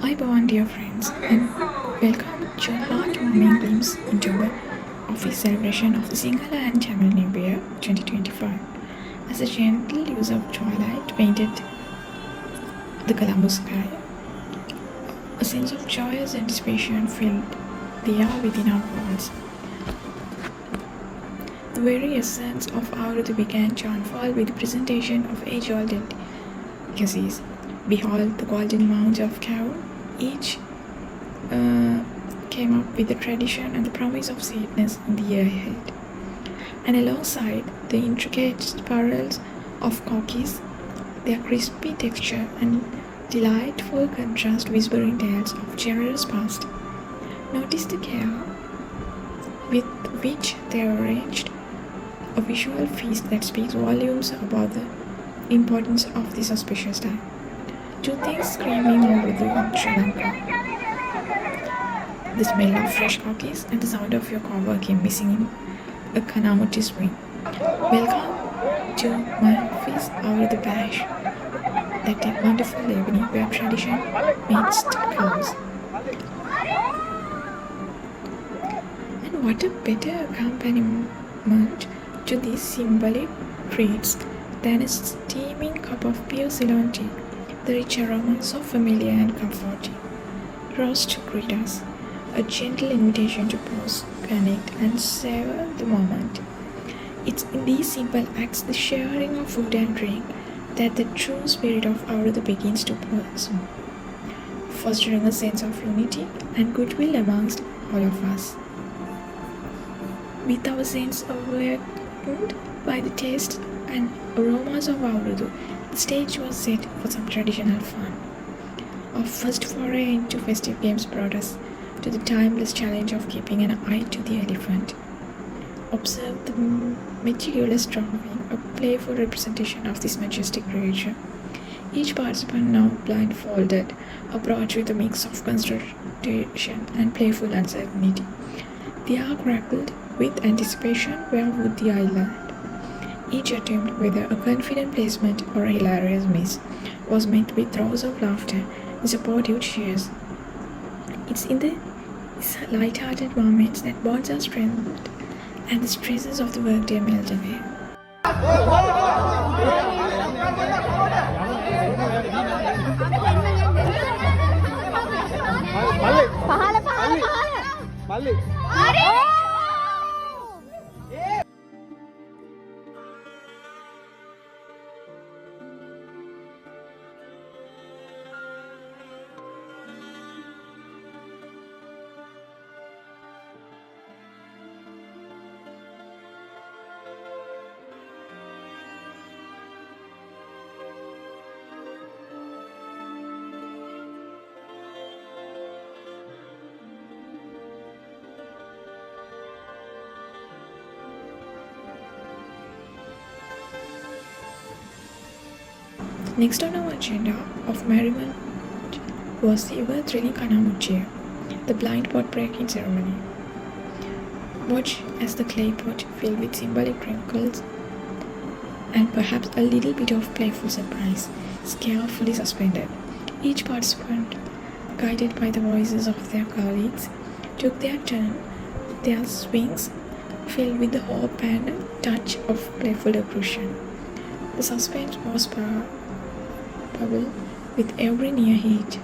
Hi, dear friends, and welcome to a heartwarming glimpse into the office celebration of the Sinhala Tamil New Year 2025. As a gentle use of twilight painted the Colombo sky, a sense of joyous anticipation filled the air within our hearts. The very essence of Awrudu began to unfold with the presentation of age-old delicacies. Behold the golden mounds of cow. Each came up with the tradition and the promise of sweetness in the year ahead. And alongside the intricate spirals of Kokis, their crispy texture and delightful contrast whispering tales of generous past. Notice the care with which they arranged a visual feast that speaks volumes about the importance of this auspicious time. Two things screaming over the Sri Lanka: the smell of fresh Kokis and the sound of your co-working missing in a Kana Mutti swing. Welcome to my office Avurudu bash, that wonderful evening where tradition meets cows. And what a better accompaniment to these symbolic treats than a steaming cup of pure Ceylon tea. The rich aroma, so familiar and comforting, rose to greet us, a gentle invitation to pause, connect, and savor the moment. It's in these simple acts, the sharing of food and drink, that the true spirit of Awrudu begins to blossom, fostering a sense of unity and goodwill amongst all of us. With our sense awakened by the taste and aromas of Awrudu, the stage was set for some traditional fun. Our first foray into festive games brought us to the timeless challenge of keeping an eye to the elephant. Observe the meticulous drawing, a playful representation of this majestic creature. Each participant now blindfolded, approached with a mix of concentration and playful uncertainty. The eye grappled with anticipation where would the eye land. Each attempt, whether a confident placement or a hilarious miss, was met with roars of laughter and supportive cheers. It's in these light-hearted moments that bonds are strengthened and the stresses of the workday melt away. Next on our agenda of merriment was the ever-thrilling Kana Mutti, the blind pot breaking ceremony. Watch as the clay pot, filled with symbolic wrinkles and perhaps a little bit of playful surprise, is carefully suspended. Each participant, guided by the voices of their colleagues, took their turn, their swings filled with the hope and a touch of playful aggression. The suspense was palpable with every near hit,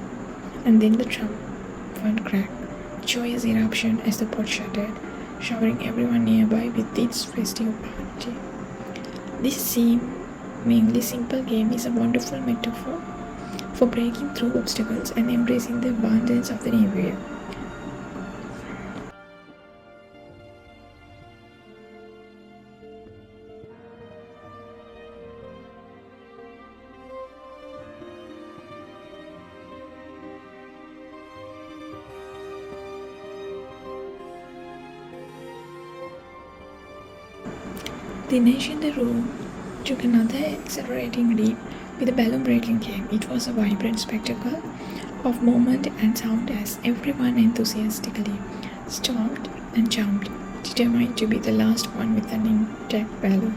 and then the triumphant crack, joyous eruption as the pot shattered, showering everyone nearby with its festive party. This seemingly simple game is a wonderful metaphor for breaking through obstacles and embracing the abundance of the new year. The energy in the room took another accelerating leap with the balloon breaking game. It was a vibrant spectacle of movement and sound as everyone enthusiastically stomped and jumped, determined to be the last one with an intact balloon.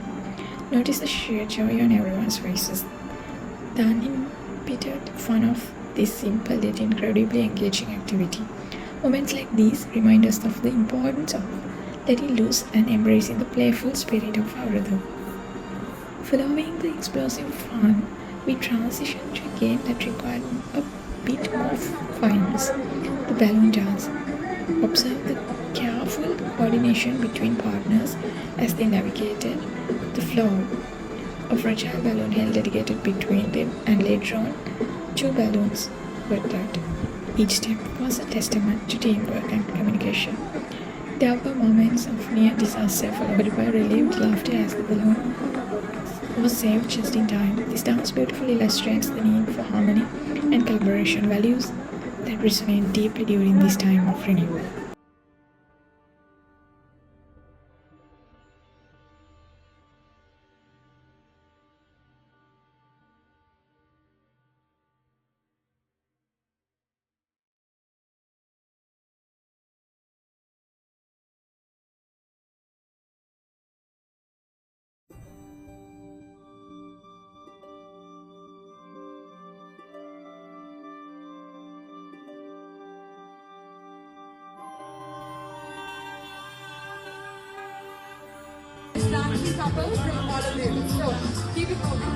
Notice the sheer joy on everyone's faces, the unimpeded fun of this simple yet incredibly engaging activity. Moments like these remind us of the importance of letting loose and embracing the playful spirit of Awrudu. Following the explosive fun, we transition to a game that required a bit more finesse, the balloon dance. Observe the careful coordination between partners as they navigated the floor. A fragile balloon held dedicated between them, and later on, 2 balloons were cut. Each step was a testament to teamwork and communication. There were moments of near disaster followed by relieved laughter as the balloon was saved just in time. This dance beautifully illustrates the need for harmony and collaboration, values that resonate deeply during this time of renewal. Dancing couple from all of you. So keep it moving.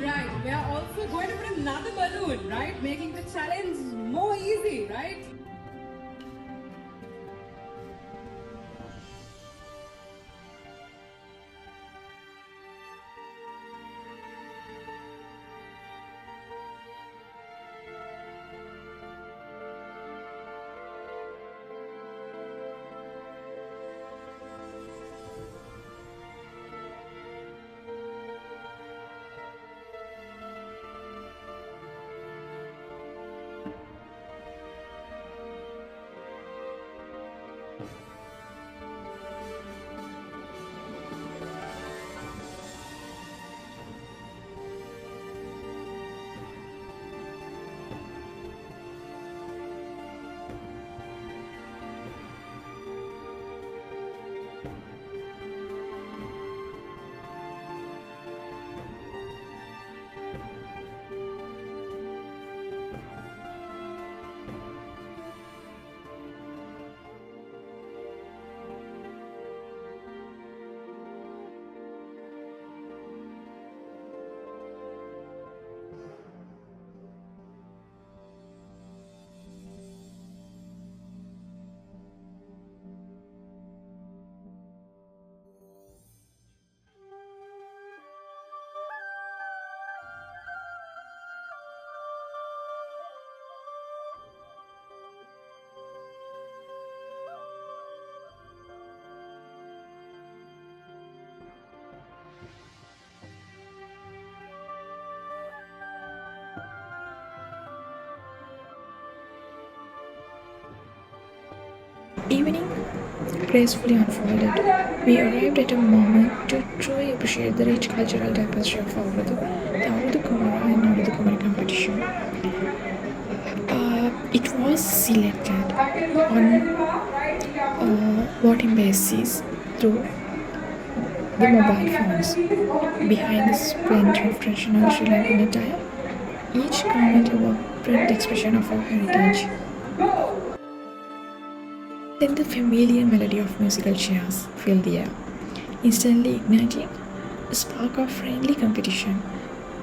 Right, we are also going to put another balloon, right? Making the challenge more easy, right? Evening gracefully unfolded. We arrived at a moment to truly appreciate the rich cultural tapestry of Awrudu, the Awrudu Kumara and Awrudu Kumari competition. It was selected on voting basis through the mobile phones. Behind the splendor of traditional Sri Lankan attire, each garment a vibrant expression of our heritage. Then the familiar melody of musical chairs filled the air, instantly igniting a spark of friendly competition.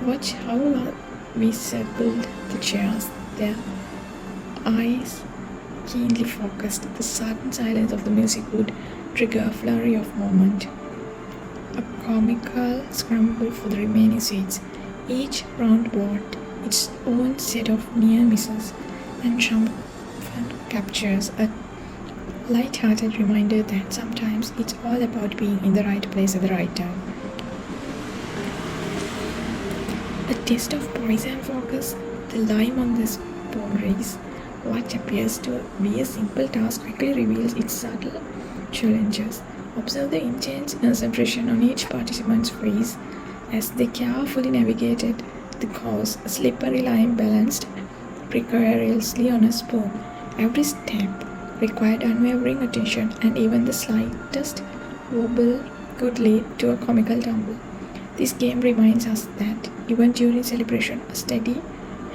Watch how we circled the chairs, their eyes keenly focused. The sudden silence of the music would trigger a flurry of movement, a comical scramble for the remaining seats. Each round brought its own set of near misses and triumphant captures, a light-hearted reminder that sometimes it's all about being in the right place at the right time. A test of poise and focus, the lime on this bone race. What appears to be a simple task quickly reveals its subtle challenges. Observe the intense concentration on each participant's face as they carefully navigated the course, a slippery lime balanced precariously on a spoon. Every step required unwavering attention, and even the slightest wobble could lead to a comical tumble. This game reminds us that even during celebration, a steady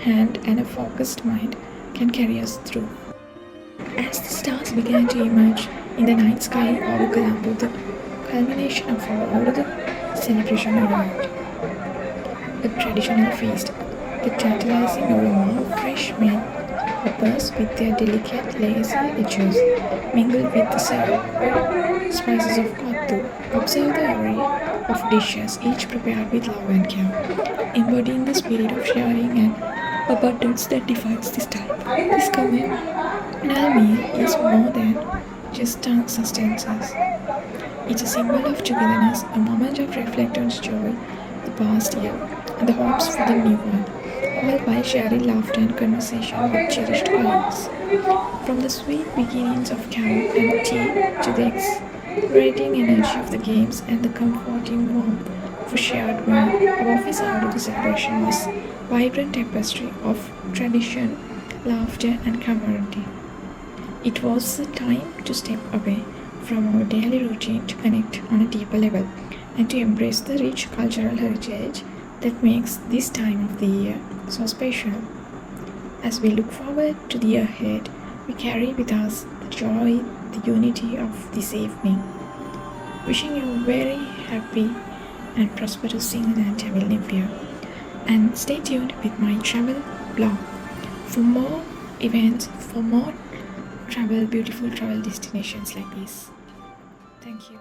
hand and a focused mind can carry us through. As the stars began to emerge in the night sky over Colombo, the culmination of our Awrudu celebration arrived. A traditional feast, the tantalizing aroma of fresh made hoppers with their delicate lacy edges mingled with the spices of Kottu. Observe the array of dishes, each prepared with love and care, embodying the spirit of sharing and abundance that defines this time. This communal meal is more than just sustenance. It's a symbol of togetherness, a moment of reflective joy, the past year, and the hopes for the new one, all while sharing laughter and conversation with cherished colleagues. From the sweet beginnings of carrot and tea to the exhilarating energy of the games and the comforting warmth of a shared meal, our Office Avurudu celebration was a vibrant tapestry of tradition, laughter, and camaraderie. It was a time to step away from our daily routine to connect on a deeper level and to embrace the rich cultural heritage that makes this time of the year so special. As we look forward to the year ahead, we carry with us the joy, the unity of this evening. Wishing you a very happy and prosperous Sinhala Tamil New Year. And stay tuned with my travel blog for more events, for more beautiful travel destinations like this. Thank you.